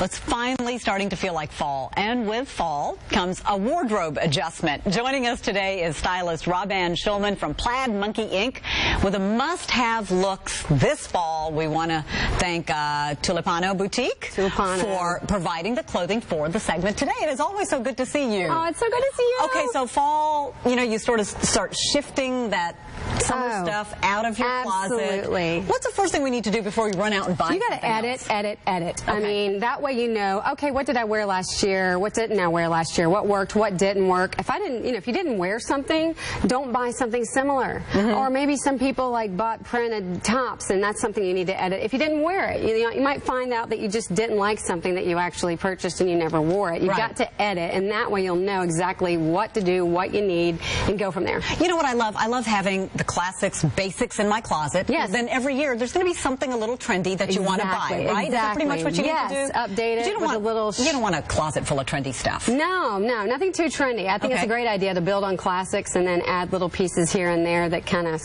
It's finally starting to feel like fall, and with fall comes a wardrobe adjustment. Joining us today is stylist Rob-Ann Schulman from Plaid Monkey Inc. with a must-have looks this fall. We want to thank Tulipano Boutique for providing the clothing for the segment today. It is always so good to see you. Oh, it's so good to see you. Okay, so fall, you know, you sort of start shifting that summer stuff out of your closet. Absolutely. What's the first thing we need to do before we run out and buy? You got to edit. Okay. I mean, that way you know, okay, what did I wear last year? What didn't I wear last year? What worked? What didn't work? If I didn't, if you didn't wear something, don't buy something similar. Or maybe some people bought printed tops, and that's something you need to edit. If you didn't wear it, you might find out that you just didn't like something that you actually purchased and you never wore it. You've got to edit, and that way you'll know exactly what to do, what you need, and go from there. You know what I love? I love having the classics, basics in my closet. Yes. Then every year there's going to be something a little trendy that you want to buy, right? Exactly. Is that pretty much what you need to do? Update it you don't with want, a little... You don't want a closet full of trendy stuff. No, nothing too trendy. I think it's a great idea to build on classics and then add little pieces here and there that kind of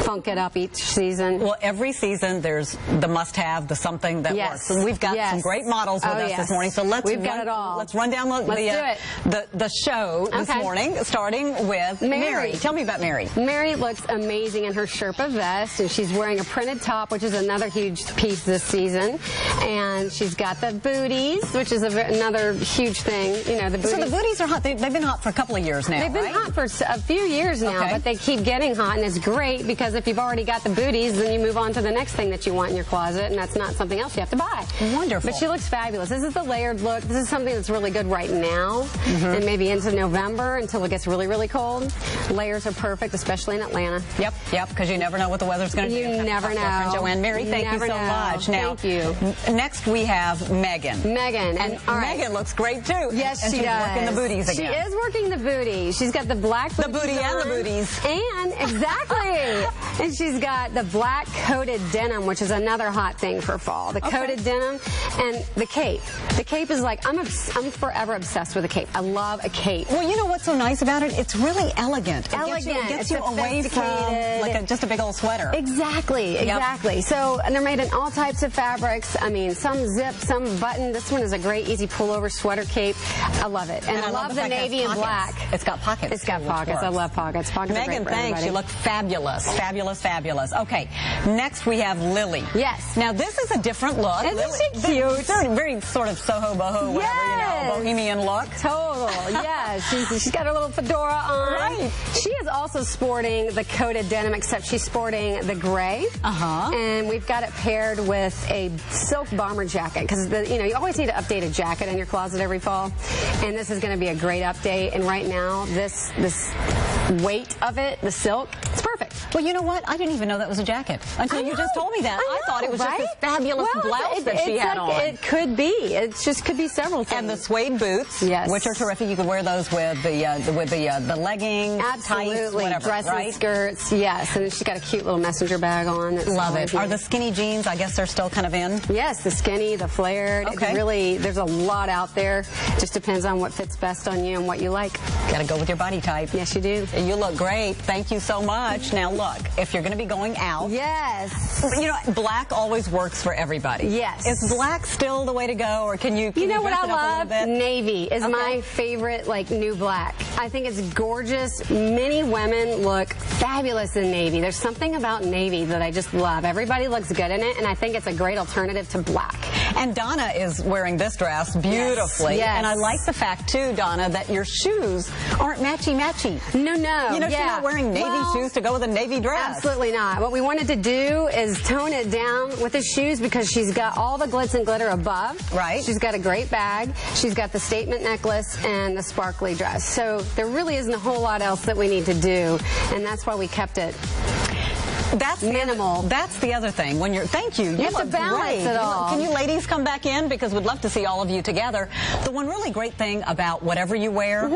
funk it up each season. Well, every season there's the must-have, the something that works. And we've got some great models with us this morning, so let's got it all. Let's run down the show this morning, starting with Mary. Tell me about Mary. Mary looks amazing in her Sherpa vest, and she's wearing a printed top, which is another huge piece this season. And she's got the booties, which is another huge thing. You know, the booties. So the booties are hot. They've been hot for a couple of years now. They've been hot for a few years now, but they keep getting hot, and it's great because if you've already got the booties, then you move on to the next thing that you want in your closet, and that's not something else you have to buy. Wonderful. But she looks fabulous. This is the layered look. This is something that's really good right now, and maybe into November until it gets really, really cold. Layers are perfect, especially in Atlanta. Yep, because you never know what the weather's going to do. You never know. Joanne, Mary, thank you so much. Now, thank you. Next we have Megan. And Megan looks great too. Yes, and she she's does. Working the booties again. She is working the booties. She's got the black the booty and the booties. And and she's got the black coated denim, which is another hot thing for fall. The coated denim and the cape. The cape is like, I'm forever obsessed with a cape. I love a cape. Well, you know what's so nice about it? It's really elegant. It gets you away from just a big old sweater. Exactly. So, and they're made in all types of fabrics. I mean, some zip, some button. This one is a great, easy pullover sweater cape. I love it. And I love the navy and black. It's got pockets. It's got pockets. I love pockets. Pockets are Megan, great for thanks. You look fabulous. Fabulous. Okay, next we have Lily. Yes. Now, this is a different look. Isn't she cute? Very sort of Soho boho, whatever, bohemian look. Total. Yes. She's got her little fedora on. Right. She is also sporting the coated denim, except she's sporting the gray. And we've got it paired with a silk bomber jacket, because you always need to update a jacket in your closet every fall. And this is going to be a great update. And right now, this weight of it, the silk, it's perfect. Well, you know what? I didn't even know that was a jacket until you just told me that. I thought it was just this fabulous blouse that she had on. It could be. It just could be several things. And the suede boots, which are terrific. You could wear those with the leggings, tights, whatever, dresses, skirts. Yes, and she's got a cute little messenger bag on. Love it. Are the skinny jeans? I guess they're still kind of in. Yes, the skinny, the flared. Okay. Really, there's a lot out there. Just depends on what fits best on you and what you like. Got to go with your body type. Yes, you do. You look great. Thank you so much. Now, look, if you're going to be going out, you know, black always works for everybody. Yes. Is black still the way to go, or can you? You know what I love? Bit? Navy is my favorite, new black. I think it's gorgeous. Many women look fabulous in navy. There's something about navy that I just love. Everybody looks good in it, and I think it's a great alternative to black. And Donna is wearing this dress beautifully. Yes. And I like the fact, too, Donna, that your shoes aren't matchy-matchy. No. You know, she's not wearing navy shoes to go with a navy dress. Absolutely not. What we wanted to do is tone it down with the shoes, because she's got all the glitz and glitter above. Right. She's got a great bag. She's got the statement necklace and the sparkly dress. So there really isn't a whole lot else that we need to do, and that's why we kept it minimal. That's the other thing. When thank you. You have to balance it all. Can you ladies come back in, because we'd love to see all of you together. The one really great thing about whatever you wear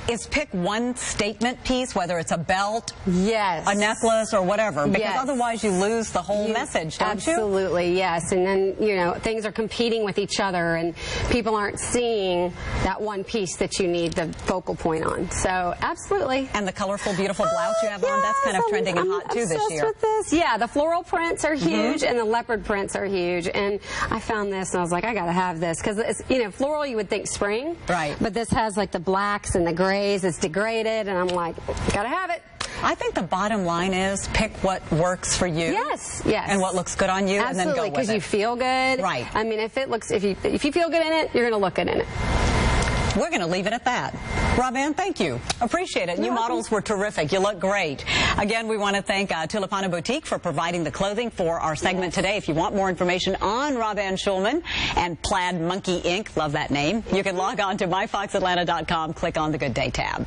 is pick one statement piece, whether it's a belt, yes, a necklace, or whatever, because yes, otherwise you lose the whole message, don't absolutely, yes. And then, you know, things are competing with each other, and people aren't seeing that one piece that you need the focal point on. So, absolutely. And the colorful, beautiful blouse you have on, that's kind of trending and hot too this year. With this. Yeah, the floral prints are huge, and the leopard prints are huge. And I found this, and I was like, I gotta have this, because it's, you know, floral you would think spring, right? But this has like the blacks and the grays. It's degraded, and I'm like, gotta have it. I think the bottom line is pick what works for you. Yes, yes. And what looks good on you, absolutely, and then go with it. because you feel good. Right. I mean, if you feel good in it, you're gonna look good in it. We're going to leave it at that. Rob-Ann, thank you. Appreciate it. Your models were terrific. You look great. Again, we want to thank Tulipana Boutique for providing the clothing for our segment today. If you want more information on Rob-Ann Schulman and Plaid Monkey Inc., love that name, you can log on to myfoxatlanta.com, click on the Good Day tab.